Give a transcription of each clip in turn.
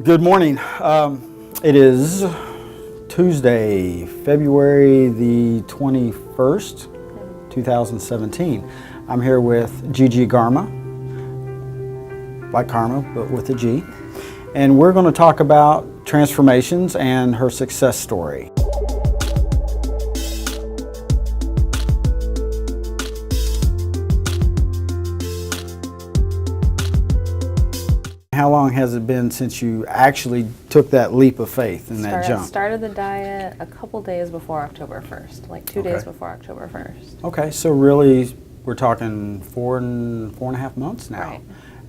Good morning. It is Tuesday, February the 21st, 2017. I'm here with Gigi Garma, like Karma, but with a G. And we're going to talk about transformations and her success story. How long has it been since you actually took that leap of faith and that jump? Started the diet a couple days before October 1st, like 2 days before October 1st. Okay, so really we're talking four and a half months now. Right.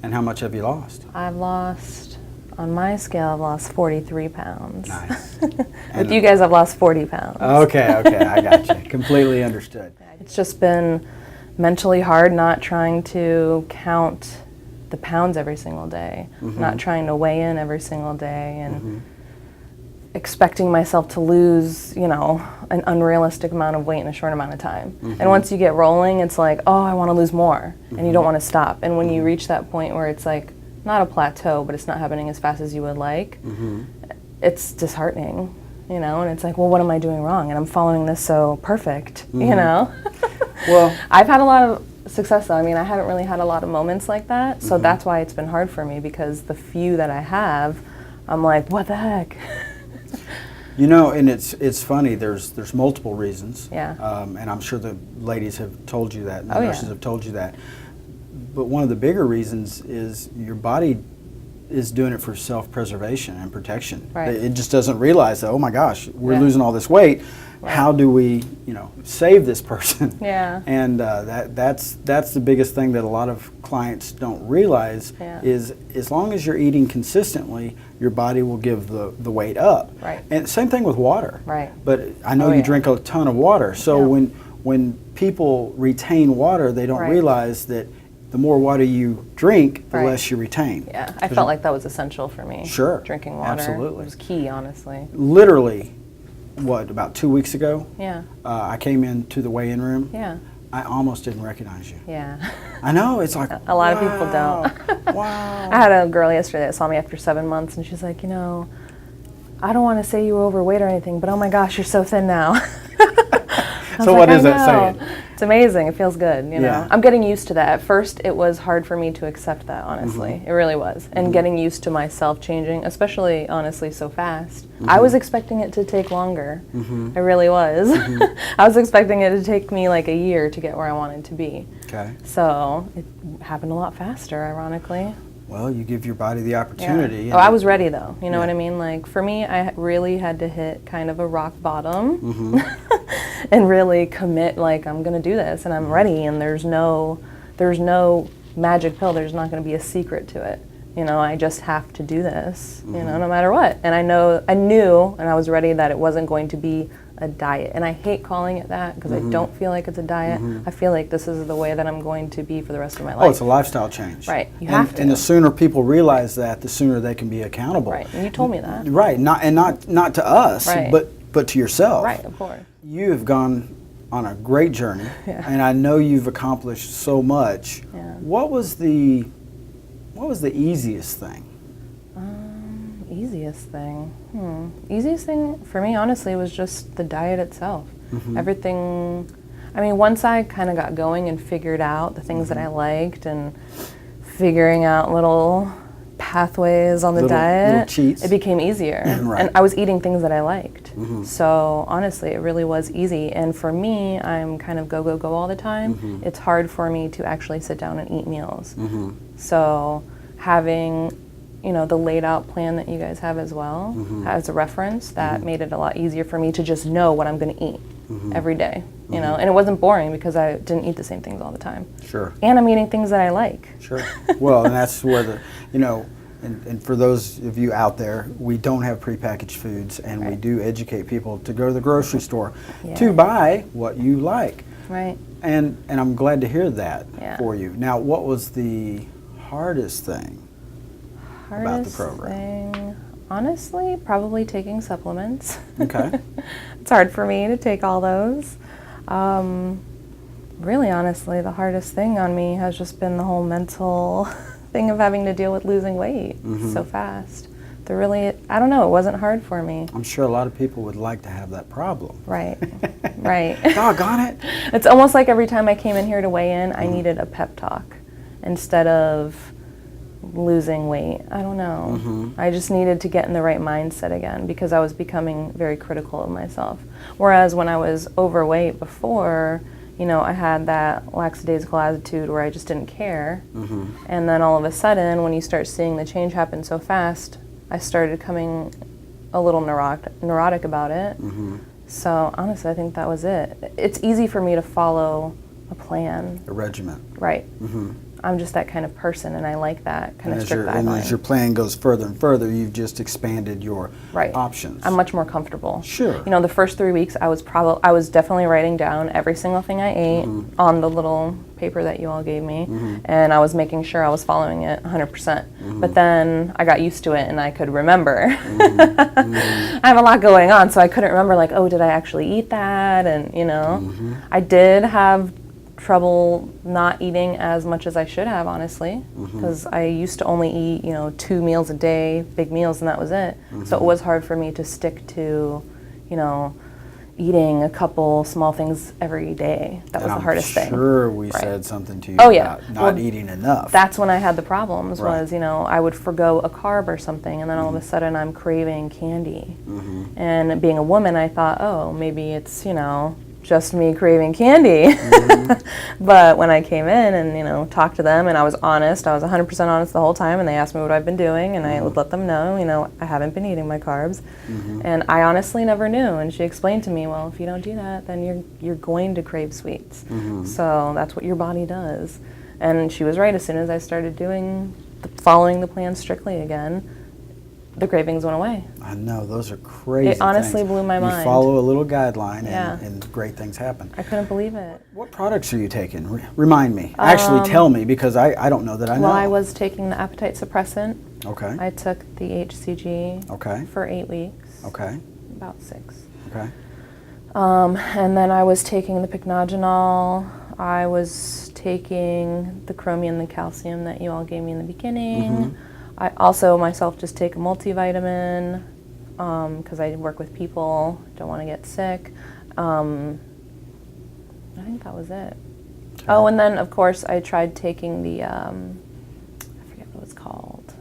And how much have you lost? I've lost, on my scale, I've lost 43 pounds. Nice. With you guys, I've lost 40 pounds. Okay, I got you. Completely understood. It's just been mentally hard not trying to count the pounds every single day, not trying to weigh in every single day, and expecting myself to lose, an unrealistic amount of weight in a short amount of time. And once you get rolling, it's like, oh, I want to lose more, and you don't want to stop. And when you reach that point where it's like, not a plateau, but it's not happening as fast as you would like, it's disheartening, and it's like, well, what am I doing wrong? And I'm following this so perfect, Well, I've had a lot of success though. I mean, I haven't really had a lot of moments like that, so that's why it's been hard for me, because the few that I have, I'm like, what the heck? And it's funny, there's multiple reasons. Yeah. And I'm sure the ladies have told you that, and the Oh, nurses yeah. have told you that. But one of the bigger reasons is your body is doing it for self-preservation and protection. Right. It just doesn't realize that, oh my gosh, we're Yeah. losing all this weight. Right. How do we, save this person? Yeah. And that's the biggest thing that a lot of clients don't realize is as long as you're eating consistently, your body will give the weight up. Right. And same thing with water. Right. But I know you drink a ton of water, so when people retain water, they don't realize that the more water you drink, the less you retain. Yeah, I felt like that was essential for me. Sure. Drinking water. Absolutely. It was key, honestly. Literally, about 2 weeks ago, Yeah. I came into the weigh-in room. Yeah. I almost didn't recognize you. Yeah. I know, it's like, A lot of people don't. Wow. I had a girl yesterday that saw me after 7 months, and she's like, I don't want to say you were overweight or anything, but oh my gosh, you're so thin now. So what is that saying? It's amazing. It feels good, Yeah. I'm getting used to that. At first, it was hard for me to accept that, honestly. It really was. And getting used to myself changing, especially, honestly, so fast. I was expecting it to take longer. I really was. I was expecting it to take me like a year to get where I wanted to be. Okay. So it happened a lot faster, ironically. Well, you give your body the opportunity. Oh, I was ready though. You know what I mean? Like for me, I really had to hit kind of a rock bottom and really commit. Like I'm gonna do this, and I'm ready. And there's no magic pill. There's not gonna be a secret to it. I just have to do this. No matter what. And I knew, and I was ready that it wasn't going to be a diet. And I hate calling it that because I don't feel like it's a diet. I feel like this is the way that I'm going to be for the rest of my life. Oh, it's a lifestyle change. Right. You have to. And the sooner people realize that, the sooner they can be accountable. Right. And you told me that. Right. Not to us, Right. but to yourself. Right, of course. You have gone on a great journey, and I know you've accomplished so much. Yeah. What was the easiest thing? Easiest thing. Easiest thing for me, honestly, was just the diet itself. Everything. I mean, once I kind of got going and figured out the things that I liked and figuring out little pathways on the diet, little cheats. It became easier. Right. And I was eating things that I liked. So honestly, it really was easy. And for me, I'm kind of go all the time. It's hard for me to actually sit down and eat meals. So having the laid out plan that you guys have as well as a reference, that made it a lot easier for me to just know what I'm going to eat every day, and it wasn't boring because I didn't eat the same things all the time. Sure. And I'm eating things that I like. Sure. Well, and that's where and for those of you out there, we don't have prepackaged foods, and we do educate people to go to the grocery store to buy what you like. Right. And I'm glad to hear that for you. Now, what was the hardest thing about the program? Thing, honestly, probably taking supplements. Okay. It's hard for me to take all those. Really, honestly, the hardest thing on me has just been the whole mental thing of having to deal with losing weight so fast. I don't know, it wasn't hard for me. I'm sure a lot of people would like to have that problem. Right, right. Doggone it. It's almost like every time I came in here to weigh in, I needed a pep talk instead of losing weight. I don't know. I just needed to get in the right mindset again because I was becoming very critical of myself. Whereas when I was overweight before, you know, I had that lackadaisical attitude where I just didn't care. And then all of a sudden, when you start seeing the change happen so fast, I started becoming a little neurotic about it. So honestly, I think that was it. It's easy for me to follow a plan. A regimen. Right. I'm just that kind of person, and I like that kind of strict guideline. And as your plan goes further and further, you've just expanded your options. I'm much more comfortable. Sure. You know, the first 3 weeks, I was definitely writing down every single thing I ate on the little paper that you all gave me, and I was making sure I was following it 100%. But then I got used to it, and I could remember. I have a lot going on, so I couldn't remember, like, oh, did I actually eat that? And, you know, I did have trouble not eating as much as I should have, honestly, because I used to only eat, you know, 2 meals a day, big meals, and that was it. So it was hard for me to stick to, you know, eating a couple small things every day. That was the hardest thing. I'm sure we said something to you about not eating enough. That's when I had the problems was, you know, I would forgo a carb or something, and then all of a sudden I'm craving candy. And being a woman, I thought, oh, maybe it's, you know, just me craving candy. But when I came in and, you know, talked to them, and I was honest, I was 100% honest the whole time, and they asked me what I've been doing, and I would let them know, you know, I haven't been eating my carbs. And I honestly never knew, and she explained to me, well, if you don't do that, then you're going to crave sweets. So that's what your body does. And she was right. As soon as I started following the plan strictly again, the cravings went away. I know, those are crazy It honestly things. blew my mind. You follow a little guideline and great things happen. I couldn't believe it. What products are you taking? Remind me. Actually, tell me, because I don't know that I know. Well, I was taking the appetite suppressant. Okay. I took the HCG for 8 weeks. Okay. About 6. Okay. And then I was taking the Pycnogenol. I was taking the chromium and the calcium that you all gave me in the beginning. I also myself just take a multivitamin because I work with people, don't want to get sick. I think that was it. Okay. Oh, and then of course I tried taking the, I forget what it was called.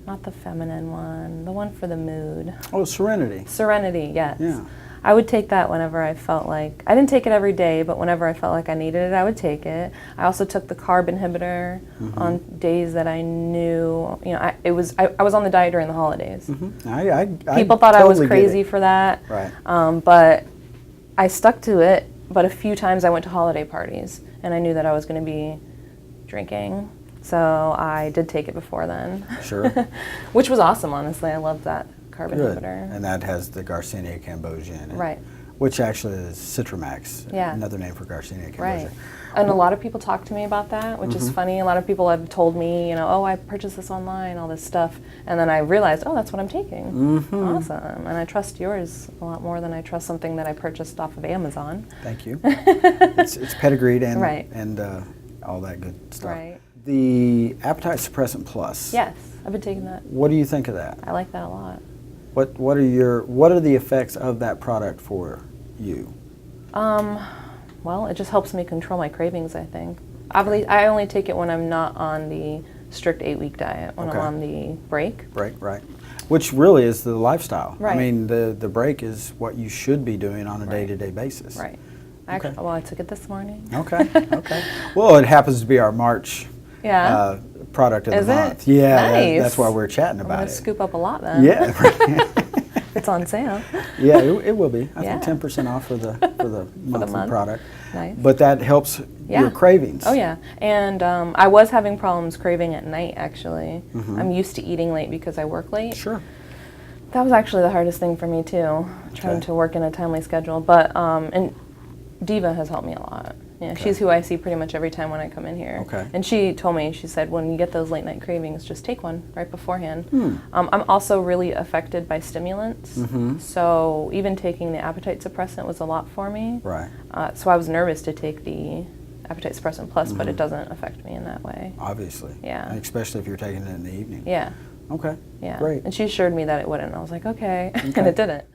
Not the feminine one, the one for the mood. Oh, Serenity. Serenity, yes. Yeah. I would take that whenever I felt like, I didn't take it every day, but whenever I felt like I needed it, I would take it. I also took the carb inhibitor on days that I knew, you know, I was on the diet during the holidays. People thought I was crazy for that. Right. But I stuck to it, but a few times I went to holiday parties, and I knew that I was going to be drinking. So I did take it before then. Sure. Which was awesome, honestly. I loved that carb inhibitor. And that has the Garcinia cambogia in it. Right. Which actually is Citramax, yeah. Another name for Garcinia cambogia. Right. And a lot of people talk to me about that, which is funny. A lot of people have told me, you know, oh, I purchased this online, all this stuff. And then I realized, oh, that's what I'm taking. Awesome. And I trust yours a lot more than I trust something that I purchased off of Amazon. Thank you. It's pedigreed and, and all that good stuff. Right. The Appetite Suppressant Plus. Yes, I've been taking that. What do you think of that? I like that a lot. What are the effects of that product for you? Well, it just helps me control my cravings, I think. I only take it when I'm not on the strict 8-week diet, when I'm on the break. Right. Which really is the lifestyle. Right. I mean, the break is what you should be doing on a day-to-day basis. Right. Actually, well, I took it this morning. Okay. Well, it happens to be our March product of the month. Yeah, nice. That's why we're chatting about it. I'm going to scoop up a lot then. Yeah. It's on sale. Yeah, it will be. I think 10% off for the monthly product. Nice. But that helps your cravings. Oh yeah, and I was having problems craving at night. Actually, I'm used to eating late because I work late. Sure. That was actually the hardest thing for me too, trying to work in a timely schedule. But and Diva has helped me a lot. Yeah, she's who I see pretty much every time when I come in here. Okay. And she told me, she said, when you get those late night cravings, just take one right beforehand. I'm also really affected by stimulants, so even taking the appetite suppressant was a lot for me. Right. So I was nervous to take the appetite suppressant plus, but it doesn't affect me in that way. Obviously. Yeah. And especially if you're taking it in the evening. Yeah. Okay. Yeah. Great. And she assured me that it wouldn't. I was like, okay. And Okay. it didn't.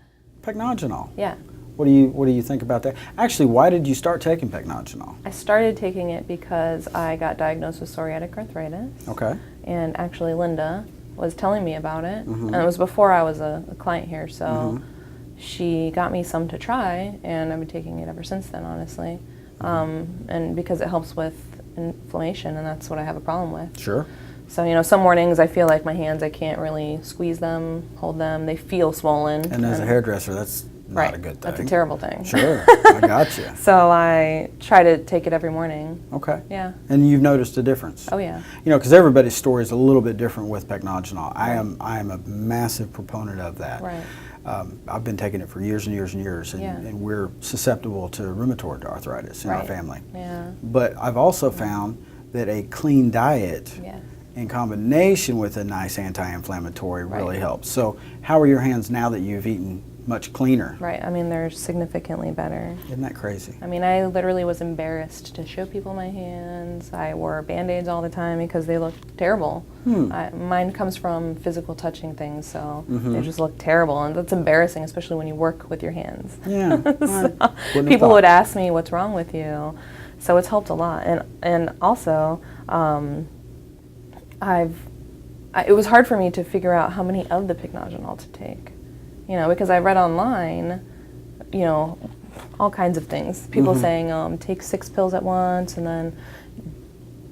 Pycnogenol. Yeah. What do you think about that? Actually, why did you start taking Pycnogenol? I started taking it because I got diagnosed with psoriatic arthritis. Okay. And actually Linda was telling me about it. Mm-hmm. And it was before I was a client here, so Mm-hmm. she got me some to try, and I've been taking it ever since then, honestly. And because it helps with inflammation, and that's what I have a problem with. Sure. So, you know, some mornings I feel like my hands, I can't really squeeze them, hold them. They feel swollen. And as a hairdresser, that's not a good thing. That's a terrible thing. Sure. I got you. So I try to take it every morning. Okay. Yeah. And you've noticed a difference? Oh, yeah. You know, because everybody's story is a little bit different with Pycnogenol. I am a massive proponent of that. Right. I've been taking it for years and years and years, and, Yeah. and we're susceptible to rheumatoid arthritis in our Right. family. Yeah. But I've also found that a clean diet Yeah. in combination with a nice anti-inflammatory really Right. helps. So how are your hands now that you've eaten much cleaner? Right. I mean, they're significantly better. Isn't that crazy? I mean, I literally was embarrassed to show people my hands. I wore Band-Aids all the time because they looked terrible. Mine comes from physical touching things, so they just look terrible, and that's embarrassing, especially when you work with your hands. Yeah. People would ask me, what's wrong with you? So it's helped a lot. And also, it was hard for me to figure out how many of the Pycnogenol to take. You know, because I read online, you know, all kinds of things. People saying, take 6 pills at once and then,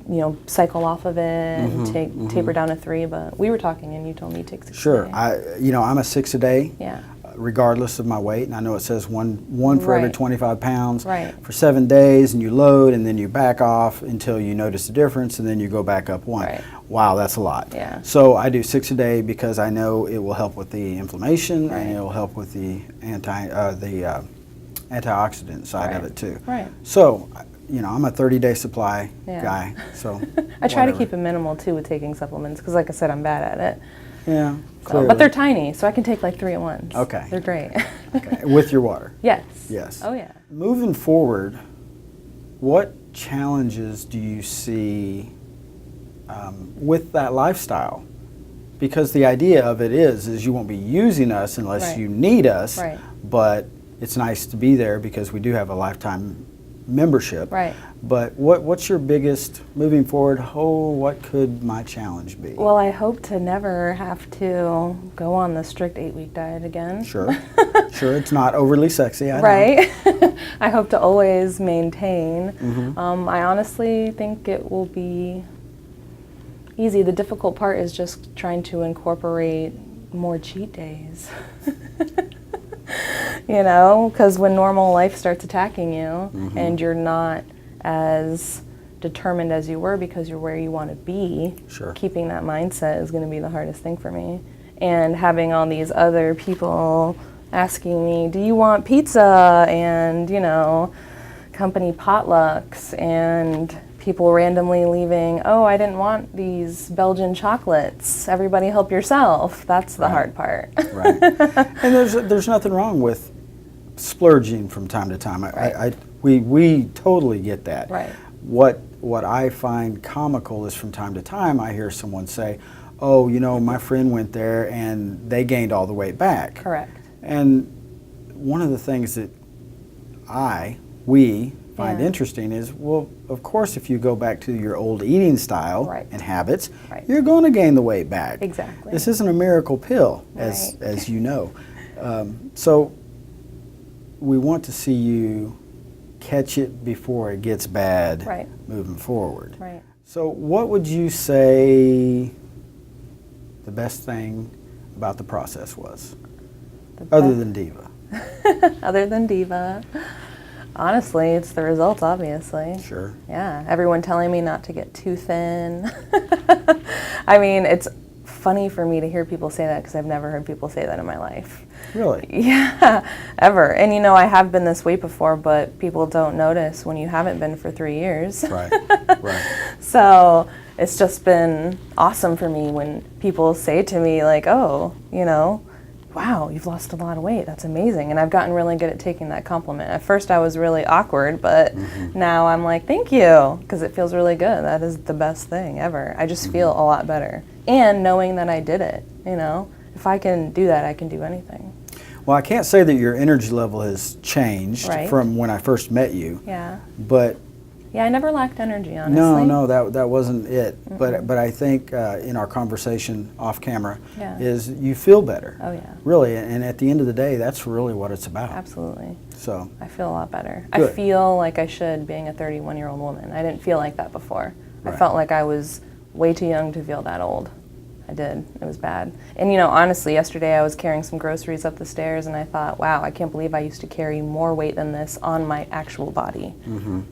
you know, cycle off of it and taper down to 3. But we were talking and you told me to take 6 Sure. a day. I'm a 6 a day. Yeah. Regardless of my weight, and I know it says one for every Right. 25 pounds Right. for 7 days, and you load, and then you back off until you notice a difference, and then you go back up 1. Right. Wow, that's a lot. Yeah. So I do 6 a day because I know it will help with the inflammation, Right. and it will help with the antioxidant side of Right. it too. Right. So, you know, I'm a 30-day supply Yeah. guy. So I try to whatever. keep it minimal too with taking supplements because, like I said, I'm bad at it. Yeah. So, Clearly. but they're tiny, so I can take like 3 at once. Okay. They're great. Okay. With your water. Yes. Yes. Oh, yeah. Moving forward, what challenges do you see with that lifestyle? Because the idea of it is you won't be using us unless Right. you need us, Right. but it's nice to be there because we do have a lifetime membership. Right. But what's your biggest, moving forward, what could my challenge be? Well, I hope to never have to go on the strict 8-week diet again. Sure. Sure, it's not overly sexy, I know. Right. I hope to always maintain. Mm-hmm. I honestly think it will be easy. The difficult part is just trying to incorporate more cheat days. You know, because when normal life starts attacking you and you're not as determined as you were because you're where you want to be, Sure. keeping that mindset is going to be the hardest thing for me. And having all these other people asking me, do you want pizza? And, you know, company potlucks and people randomly leaving, oh, I didn't want these Belgian chocolates. Everybody help yourself. That's the hard part. Right. And there's nothing wrong with splurging from time to time. We totally get that. Right. What I find comical is from time to time I hear someone say, oh, you know, my friend went there and they gained all the weight back. Correct. And one of the things that we find Yeah. interesting is, well, of course, if you go back to your old eating style Right. and habits, Right. you're going to gain the weight back. Exactly. This isn't a miracle pill, as you know. So we want to see you catch it before it gets bad Right. moving forward. Right. So what would you say the best thing about the process was, other than Diva? Other than Diva. Honestly, it's the results, obviously. Sure. Yeah, everyone telling me not to get too thin. I mean, it's funny for me to hear people say that because I've never heard people say that in my life. Really? Yeah, ever. And you know, I have been this weight before, but people don't notice when you haven't been for 3 years. Right, right. So it's just been awesome for me when people say to me like, oh, you know, wow, you've lost a lot of weight. That's amazing. And I've gotten really good at taking that compliment. At first I was really awkward, but now I'm like, thank you, because it feels really good. That is the best thing ever. I just feel a lot better. And knowing that I did it, you know, if I can do that, I can do anything. Well, I can't say that your energy level has changed Right. from when I first met you, Yeah. but Yeah, I never lacked energy, honestly. no, that wasn't it. But I think in our conversation off camera Yeah. is you feel better. Oh, yeah. Really, and at the end of the day, that's really what it's about. Absolutely. So I feel a lot better. Good. I feel like I should, being a 31-year-old woman. I didn't feel like that before. I Right. felt like I was way too young to feel that old. I did. It was bad. And you know, honestly, yesterday I was carrying some groceries up the stairs and I thought, wow, I can't believe I used to carry more weight than this on my actual body.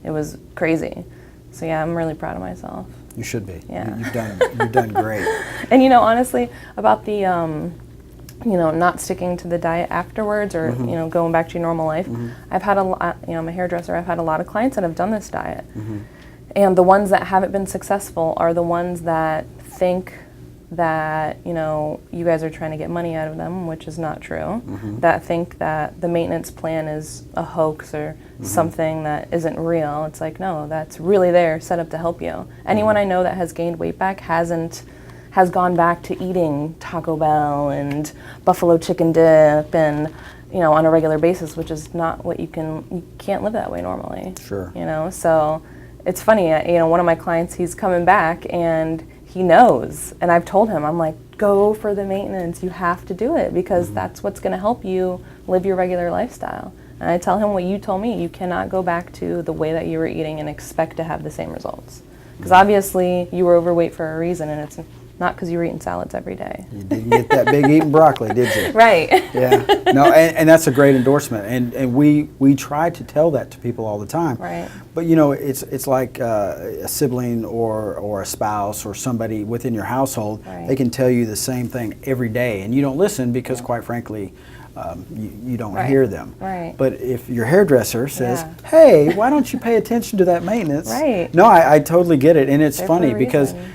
It was crazy. So yeah, I'm really proud of myself. you should be. Yeah. You've done great. And you know, honestly, about the, you know, not sticking to the diet afterwards or, you know, going back to your normal life, I've had a lot, you know, I'm a hairdresser, I've had a lot of clients that have done this diet. And the ones that haven't been successful are the ones that think that, you know, you guys are trying to get money out of them, which is not true. That think that the maintenance plan is a hoax or something that isn't real. It's like, no, that's really there, set up to help you. Anyone I know that has gained weight back has gone back to eating Taco Bell and buffalo chicken dip and, you know, on a regular basis, which is not what you can't live that way normally. Sure. You know, so it's funny, you know, one of my clients, he's coming back and he knows, and I've told him, I'm like, go for the maintenance, you have to do it because that's what's going to help you live your regular lifestyle. And I tell him what you told me, you cannot go back to the way that you were eating and expect to have the same results. Because obviously you were overweight for a reason, and it's not because you were eating salads every day. You didn't get that big eating broccoli, did you? Right. Yeah. No, and that's a great endorsement. And we try to tell that to people all the time. Right. But you know, it's like a sibling or a spouse or somebody within your household. Right. They can tell you the same thing every day, and you don't listen because, quite frankly, you don't Right. hear them. Right. But if your hairdresser says, Yeah. "Hey, why don't you pay attention to that maintenance?" Right. No, I totally get it, and it's There for funny a because reason.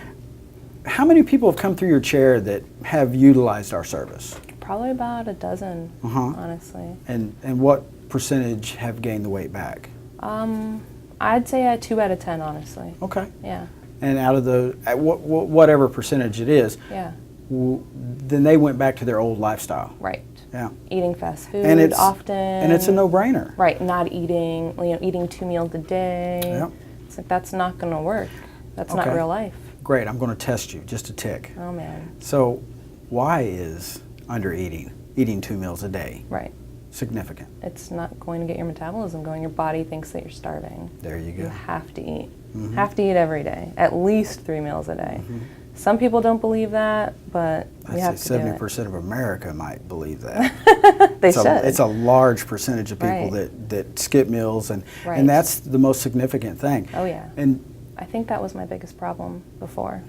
how many people have come through your chair that have utilized our service? Probably about a dozen, honestly. And what percentage have gained the weight back? I'd say a 2 out of 10, honestly. Okay. Yeah. And out of the whatever percentage it is, Yeah. then they went back to their old lifestyle. Right. Yeah. Eating fast food And it's often. And it's a no-brainer. Right, not eating, you know, eating 2 meals a day. Yep. It's like, that's not going to work. That's not Okay. real life. Great. I'm going to test you just a tick. Oh, man. So, why is eating 2 meals a day, Right. significant? It's not going to get your metabolism going. Your body thinks that you're starving. There you go. You have to eat. Have to eat every day, at least 3 meals a day. Some people don't believe that, but we have I'd to say do 70% of America might believe that. it. They It's should. it's a large percentage of people Right. that skip meals, and Right. that's the most significant thing. Oh, yeah. And I think that was my biggest problem before.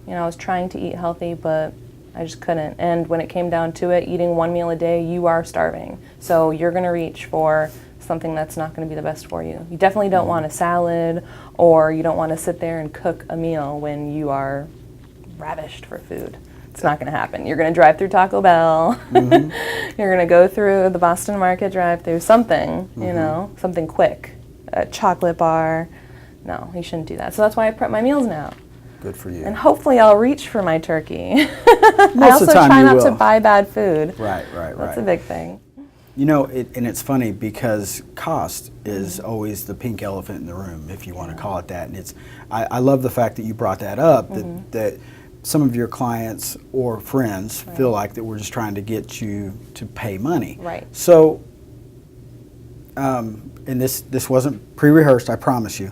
You know, I was trying to eat healthy, but I just couldn't. And when it came down to it, eating 1 meal a day, you are starving. So you're going to reach for something that's not going to be the best for you. You definitely don't want a salad, or you don't want to sit there and cook a meal when you are ravished for food. It's not going to happen. You're going to drive through Taco Bell. You're going to go through the Boston Market drive-through, something, you know, something quick, a chocolate bar. No, you shouldn't do that. So that's why I prep my meals now. good for you. And hopefully I'll reach for my turkey. Most I also of the time try you not to will. buy bad food. Right. That's a big thing. You know, and it's funny because cost is always the pink elephant in the room, if you want to call it that. And I love the fact that you brought that up, that some of your clients or friends feel like that we're just trying to get you to pay money. Right. So, and this wasn't pre-rehearsed, I promise you.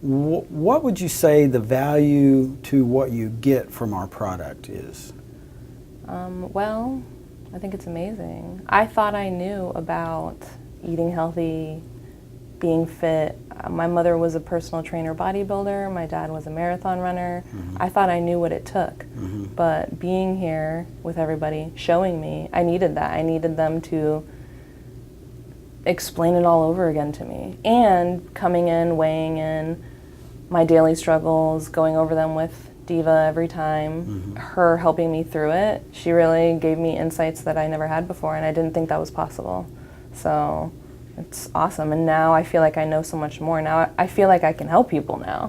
What would you say the value to what you get from our product is? Well, I think it's amazing. I thought I knew about eating healthy, being fit. My mother was a personal trainer bodybuilder. My dad was a marathon runner. I thought I knew what it took. But being here with everybody, showing me, I needed that. I needed them to explain it all over again to me. And coming in, weighing in my daily struggles, going over them with diva every time. Her helping me through it, she really gave me insights that I never had before, and I didn't think that was possible. So it's awesome, and now I feel like I know so much more. Now I feel like I can help people now,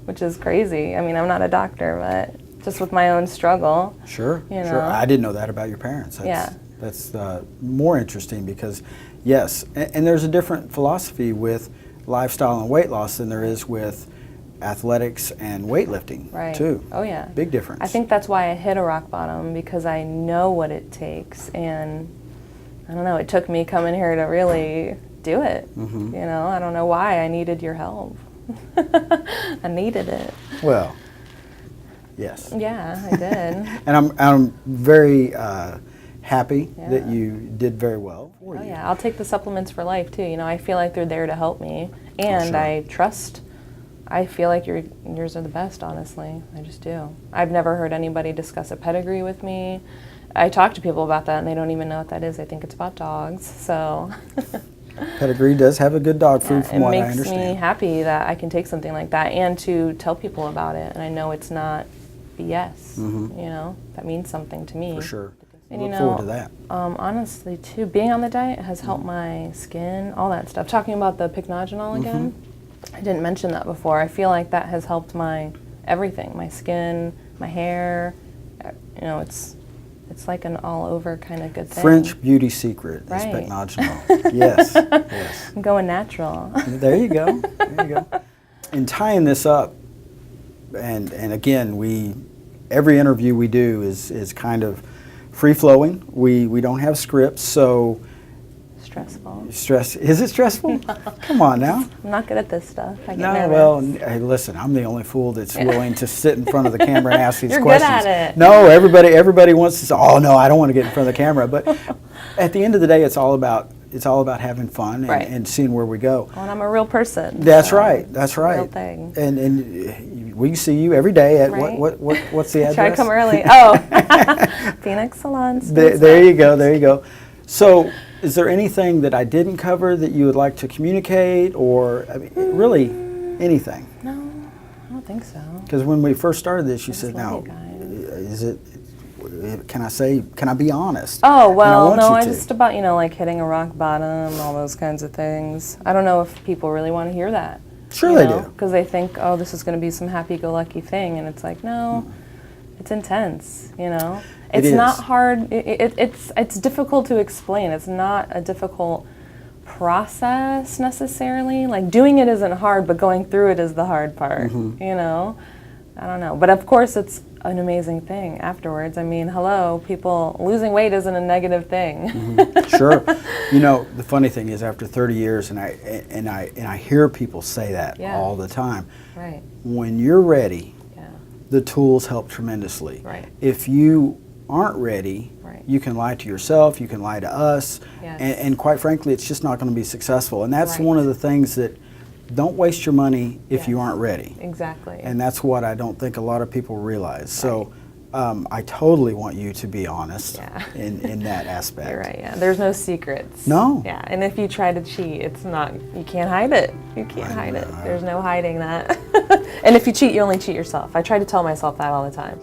which is crazy. I mean, I'm not a doctor, but just with my own struggle. Sure, you know? sure. I didn't know that about your parents. That's more interesting because, yes, and there's a different philosophy with lifestyle and weight loss than there is with athletics and weightlifting, too. Oh yeah. Big difference. I think that's why I hit a rock bottom, because I know what it takes, and I don't know, it took me coming here to really do it. You know, I don't know why. I needed your help. I needed it. Well, yes. Yeah, I did. And I'm very happy that you did very well. Oh yeah, I'll take the supplements for life too. You know, I feel like they're there to help me, and I feel like yours are the best, honestly. I just do. I've never heard anybody discuss a pedigree with me. I talk to people about that, and they don't even know what that is. They think it's about dogs, so. Pedigree does have a good dog food, from what I understand. It makes me happy that I can take something like that and to tell people about it, and I know it's not BS. You know, that means something to me. For sure. And look forward to that. Honestly, too, being on the diet has helped my skin, all that stuff. Talking about the Pycnogenol again, I didn't mention that before. I feel like that has helped my everything, my skin, my hair. You know, it's like an all-over kind of good thing. French beauty secret is Pycnogenol. Yes, yes. I'm going natural. There you go. There you go. In tying this up, and again, every interview we do is kind of free-flowing. We don't have scripts, so. Stressful. Is it stressful? No. Come on now. I'm not good at this stuff. I get nervous. Well, hey, listen, I'm the only fool that's willing to sit in front of the camera and ask these You're questions. Good at it. No, everybody wants to say, oh no, I don't want to get in front of the camera. But at the end of the day, it's all about having fun and seeing where we go. Well, and I'm a real person. That's right. That's right. Real thing. And we see you every day at what's the address? Try to come early. Oh, Phoenix Salon. There you go. There you go. So, is there anything that I didn't cover that you would like to communicate, or really anything? No, I don't think so. Because when we first started this, you said, "Now, is it? Can I be honest?" Oh well, no, I just about like hitting a rock bottom, all those kinds of things. I don't know if people really want to hear that. Sure, they do. Because they think, oh, this is going to be some happy-go-lucky thing, and it's like, no, it's intense. You know. It's not hard. It's difficult to explain. It's not a difficult process necessarily. Like doing it isn't hard, but going through it is the hard part. You know, I don't know. But of course, it's an amazing thing afterwards. I mean, hello, people losing weight isn't a negative thing. Sure. You know, the funny thing is, after 30 years, and I hear people say that all the time. Right. When you're ready, the tools help tremendously. Right. If you aren't ready, you can lie to yourself, you can lie to us, and quite frankly, it's just not going to be successful. And that's one of the things that, don't waste your money if you aren't ready. Exactly. And that's what I don't think a lot of people realize. So I totally want you to be honest in that aspect. You're right, yeah. There's no secrets. No. Yeah, and if you try to cheat, it's not, you can't hide it. You can't hide it. There's no hiding that. And if you cheat, you only cheat yourself. I try to tell myself that all the time.